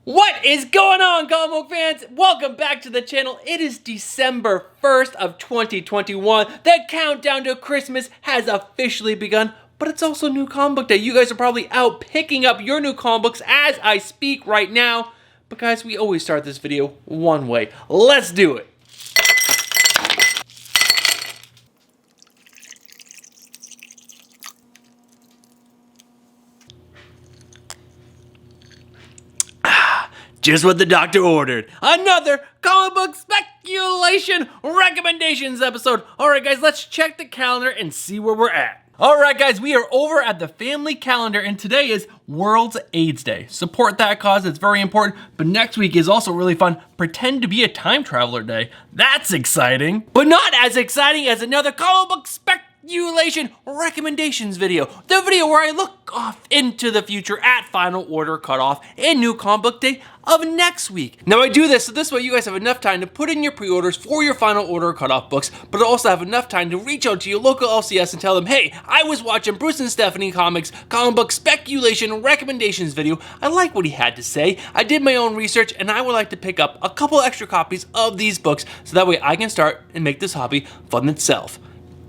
What is going on, comic book fans? Welcome back to the channel. It is December 1st of 2021. The countdown to Christmas has officially begun, but it's also new comic book day. You guys are probably out picking up your new comic books as I speak right now. But guys, we always start this video one way. Let's do it. Just what the doctor ordered. Another comic book speculation recommendations episode. Alright guys, let's check the calendar and see where we're at. Alright guys, we are over at the family calendar and today is World AIDS Day. Support that cause, it's very important. But next week is also really fun. Pretend to be a time traveler day. That's exciting. But not as exciting as another comic book speculation recommendations video. The video where I look off into the future at final order cutoff and new comic book day of next week. Now I do this so this way you guys have enough time to put in your pre-orders for your final order cutoff books, but also have enough time to reach out to your local LCS and tell them, hey, I was watching Bruce and Stephanie Comics comic book speculation recommendations video. I like what he had to say. I did my own research and I would like to pick up a couple extra copies of these books so that way I can start and make this hobby fun itself.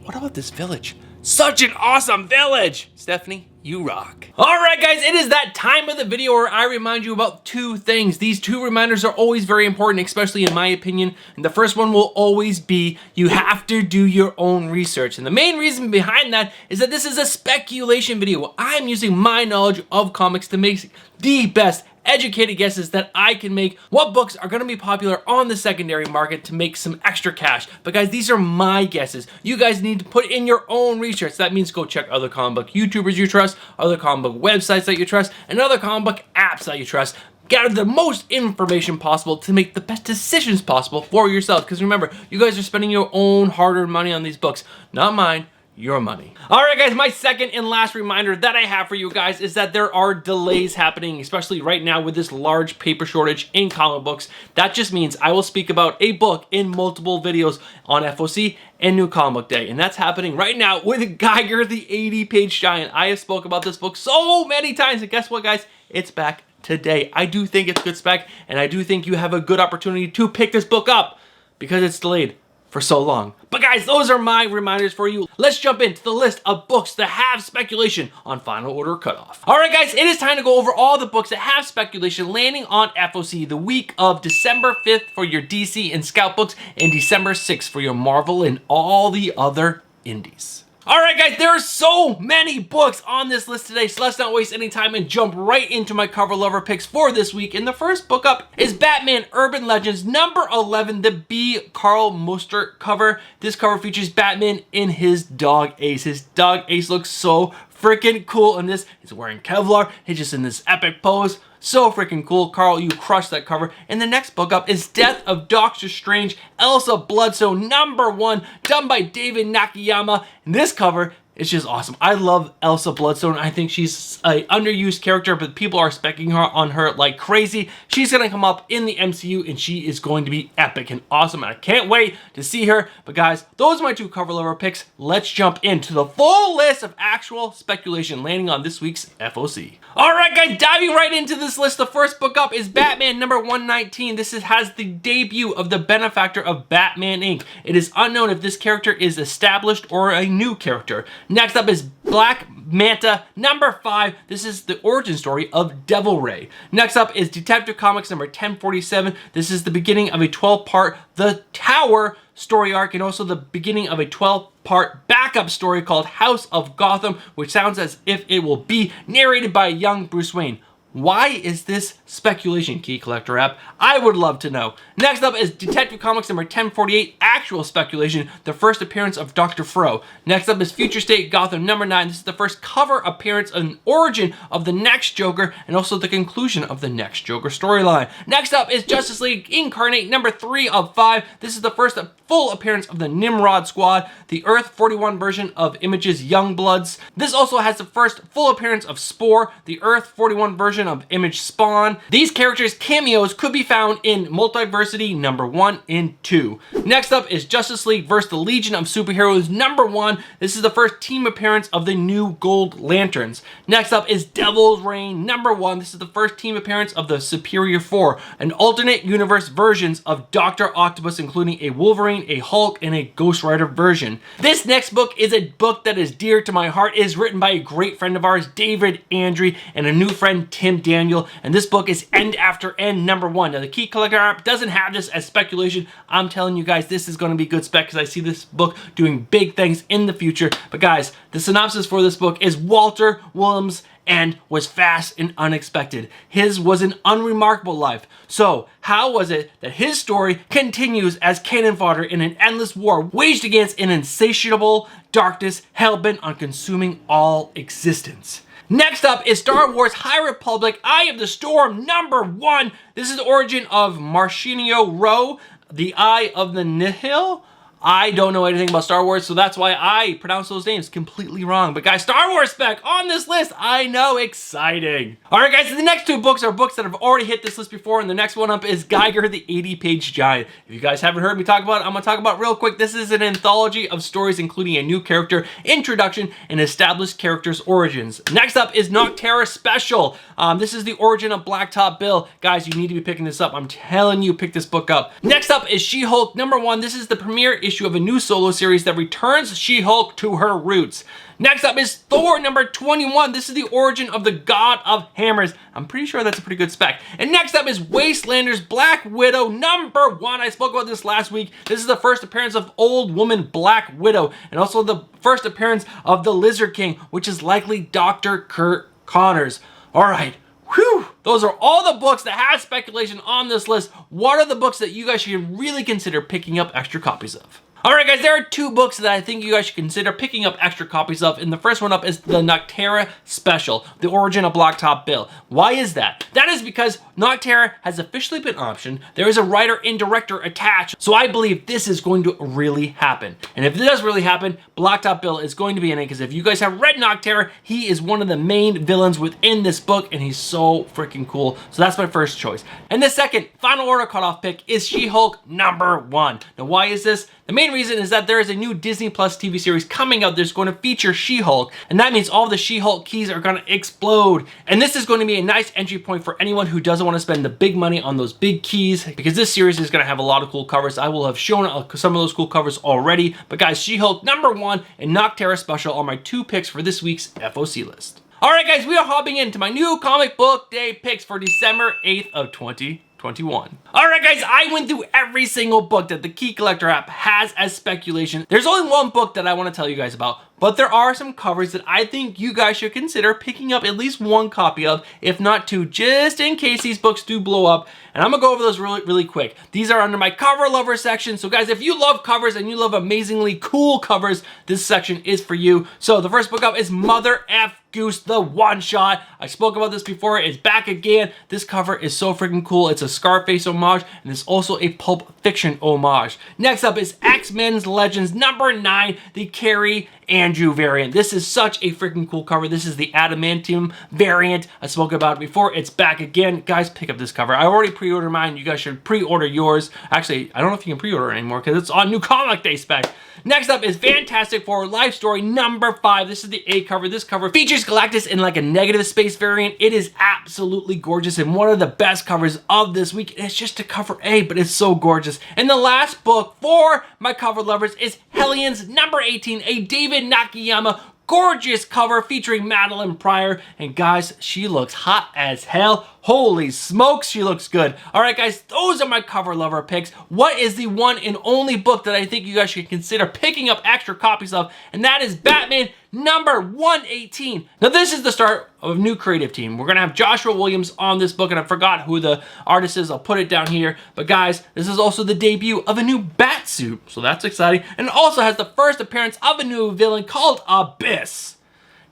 What about this village? Such an awesome village! Stephanie, you rock. Alright guys, it is that time of the video where I remind you about two things. These two reminders are always very important, especially in my opinion. And the first one will always be, you have to do your own research. And the main reason behind that is that this is a speculation video. I'm using my knowledge of comics to make the best educated guesses that I can make what books are going to be popular on the secondary market to make some extra cash. But guys, these are my guesses. You guys need to put in your own research. That means go check other comic book YouTubers you trust, other comic book websites that you trust, and other comic book apps that you trust. Gather the most information possible to make the best decisions possible for yourself. Because remember, you guys are spending your own hard-earned money on these books, not mine. Your money. Alright guys, my second and last reminder that I have for you guys is that there are delays happening, especially right now with this large paper shortage in comic books. That just means I will speak about a book in multiple videos on FOC and New Comic Book Day. And that's happening right now with Geiger, the 80-page giant. I have spoke about this book so many times, and guess what guys? It's back today. I do think it's good spec, and I do think you have a good opportunity to pick this book up because it's delayed for so long. But guys, those are my reminders for you. Let's jump into the list of books that have speculation on final order cutoff. Alright guys, it is time to go over all the books that have speculation landing on FOC the week of December 5th for your DC and Scout books and December 6th for your Marvel and all the other indies. Alright guys, there are so many books on this list today, so let's not waste any time and jump right into my cover lover picks for this week. And the first book up is Batman Urban Legends number 11, the B. Carl Mostert cover. This cover features Batman in his dog Ace. His dog Ace looks so freaking cool in this. He's wearing Kevlar, he's just in this epic pose. So freaking cool. Carl, you crushed that cover. And the next book up is Death of Doctor Strange, Elsa Bloodstone number 1, done by David Nakayama. And this cover is just awesome. I love Elsa Bloodstone. I think she's an underused character, but people are specking her like crazy. She's gonna come up in the MCU and she is going to be epic and awesome. And I can't wait to see her. But guys, those are my two cover lover picks. Let's jump into the full list of actual speculation landing on this week's FOC. Alright guys, diving right into this list, the first book up is Batman number 119. This has the debut of the benefactor of Batman Inc. It is unknown if this character is established or a new character. Next up is Black Manta number 5. This is the origin story of Devil Ray. Next up is Detective Comics number 1047. This is the beginning of a 12-part The Tower story arc and also the beginning of a 12-part backup story called House of Gotham, which sounds as if it will be narrated by a young Bruce Wayne. Why is this speculation, Key Collector app? I would love to know. Next up is Detective Comics number 1048, actual speculation, the first appearance of Dr. Fro. Next up is Future State Gotham number 9. This is the first cover appearance and origin of the next Joker and also the conclusion of the next Joker storyline. Next up is Justice League Incarnate number 3 of 5. This is the first full appearance of the Nimrod Squad, the Earth 41 version of Image's Youngbloods. This also has the first full appearance of Spore, the Earth 41 version of Image Spawn. These characters' cameos could be found in Multiversity number 1 and 2. Next up is Justice League vs. the Legion of Superheroes number 1. This is the first team appearance of the new Gold Lanterns. Next up is Devil's Reign number 1. This is the first team appearance of the Superior Four, an alternate universe versions of Dr. Octopus, including a Wolverine, a Hulk, and a Ghost Rider version. This next book is a book that is dear to my heart. It is written by a great friend of ours, David Andry, and a new friend, Tim Daniel, and this book is End After End number 1. Now, the Key Collector app doesn't have this as speculation. I'm telling you guys, this is going to be good spec because I see this book doing big things in the future. But guys, the synopsis for this book is Walter Williams' end was fast and unexpected. His was an unremarkable life. So, how was it that his story continues as cannon fodder in an endless war waged against an insatiable darkness hell-bent on consuming all existence? Next up is Star Wars High Republic Eye of the Storm number 1. This is the origin of Marcinio Rowe, the Eye of the Nihil. I don't know anything about Star Wars, so that's why I pronounce those names completely wrong. But guys, Star Wars spec on this list. I know, exciting. All right, guys, so the next two books are books that have already hit this list before, and the next one up is Geiger, the 80-page giant. If you guys haven't heard me talk about it, I'm gonna talk about it real quick. This is an anthology of stories including a new character introduction and established characters' origins. Next up is Nocterra Special. This is the origin of Blacktop Bill. Guys, you need to be picking this up. I'm telling you, pick this book up. Next up is She-Hulk number 1. This is the premiere issue of a new solo series that returns She-Hulk to her roots. Next up is Thor number 21. This is the origin of the God of Hammers. I'm pretty sure that's a pretty good spec. And next up is Wastelander's Black Widow number 1. I spoke about this last week. This is the first appearance of Old Woman Black Widow, and also the first appearance of the Lizard King, which is likely Dr. Kurt Connors. All right. Whew, those are all the books that have speculation on this list. What are the books that you guys should really consider picking up extra copies of? Alright guys, there are two books that I think you guys should consider picking up extra copies of, and the first one up is the Nocterra Special, the origin of Blacktop Bill. Why is that? That is because Nocterra has officially been optioned, there is a writer and director attached, so I believe this is going to really happen. And if it does really happen, Blacktop Bill is going to be in it, because if you guys have read Nocterra, he is one of the main villains within this book, and he's so freaking cool, so that's my first choice. And the second, final order cutoff pick is She-Hulk number 1. Now why is this? The main reason is that there is a new Disney Plus TV series coming out that's going to feature She-Hulk, and that means all the She-Hulk keys are going to explode. And this is going to be a nice entry point for anyone who doesn't want to spend the big money on those big keys, because this series is going to have a lot of cool covers. I will have shown some of those cool covers already, but guys, She-Hulk number 1 and Nocterra Special are my two picks for this week's FOC list. Alright guys, we are hopping into my new comic book day picks for December 8th of 2021. Alright guys, I went through every single book that the Key Collector app has as speculation. There's only one book that I want to tell you guys about, but there are some covers that I think you guys should consider picking up at least one copy of, if not two, just in case these books do blow up. And I'm gonna go over those really quick. These are under my cover lover section. So guys, if you love covers and you love amazingly cool covers, this section is for you. So the first book up is Mother F Goose, the one shot. I spoke about this before, it's back again. This cover is so freaking cool. It's a Scarface homage, and it's also a Pulp Fiction homage. Next up is X-Men's Legends number 9, the Carrie Andrew variant. This is such a freaking cool cover. This is the Adamantium variant. I spoke about it before. It's back again. Guys, pick up this cover. I already pre-ordered mine. You guys should pre-order yours. Actually, I don't know if you can pre-order anymore because it's on New Comic Day spec. Next up is Fantastic Four Life Story number 5. This is the A cover. This cover features Galactus in like a negative space variant. It is absolutely gorgeous and one of the best covers of this week. It's just a cover A, but it's so gorgeous. And the last book for my cover lovers is Hellions number 18, a David Nakayama gorgeous cover featuring Madeline Pryor. And guys, she looks hot as hell. Holy smokes, she looks good. All right, guys, those are my cover lover picks. What is the one and only book that I think you guys should consider picking up extra copies of? And that is Batman number 118. Now, this is the start of a new creative team. We're gonna have Joshua Williams on this book, and I forgot who the artist is. I'll put it down here. But guys, this is also the debut of a new bat suit, so that's exciting. And it also has the first appearance of a new villain called Abyss.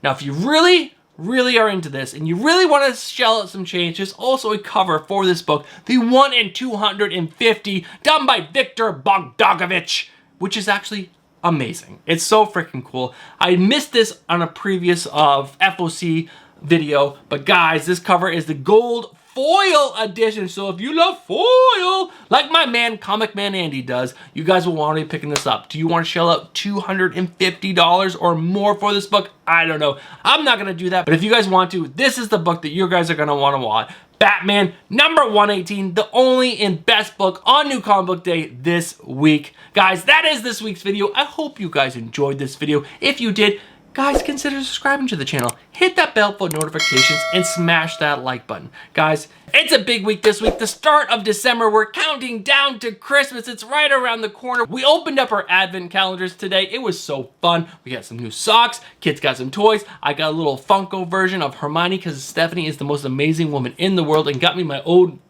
Now, if you really really are into this and you really want to shell out some change, there's also a cover for this book, the 1 in 250, done by Victor Bogdanovich, which is actually amazing. It's so freaking cool. I missed this on a previous FOC video, but guys, this cover is the gold foil edition, so if you love foil, like my man, Comic Man Andy does, you guys will want to be picking this up. Do you want to shell out $250 or more for this book? I don't know. I'm not going to do that, but if you guys want to, this is the book that you guys are going to want. Batman number 118, the only in best book on New Comic Book Day this week. Guys, that is this week's video. I hope you guys enjoyed this video. If you did, guys, consider subscribing to the channel. Hit that bell for notifications and smash that like button. Guys, it's a big week this week. The start of December. We're counting down to Christmas. It's right around the corner. We opened up our advent calendars today. It was so fun. We got some new socks. Kids got some toys. I got a little Funko version of Hermione because Stephanie is the most amazing woman in the world and got me my own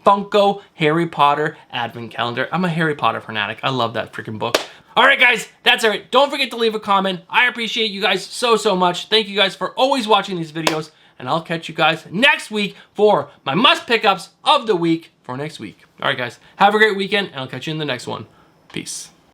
Funko Harry Potter advent calendar. I'm a Harry Potter fanatic. I love that freaking book. All right, guys, that's it. Don't forget to leave a comment. I appreciate you guys so much. Thank you guys for always watching these videos, and I'll catch you guys next week for my must pickups of the week for next week. All right, guys, have a great weekend, and I'll catch you in the next one. Peace.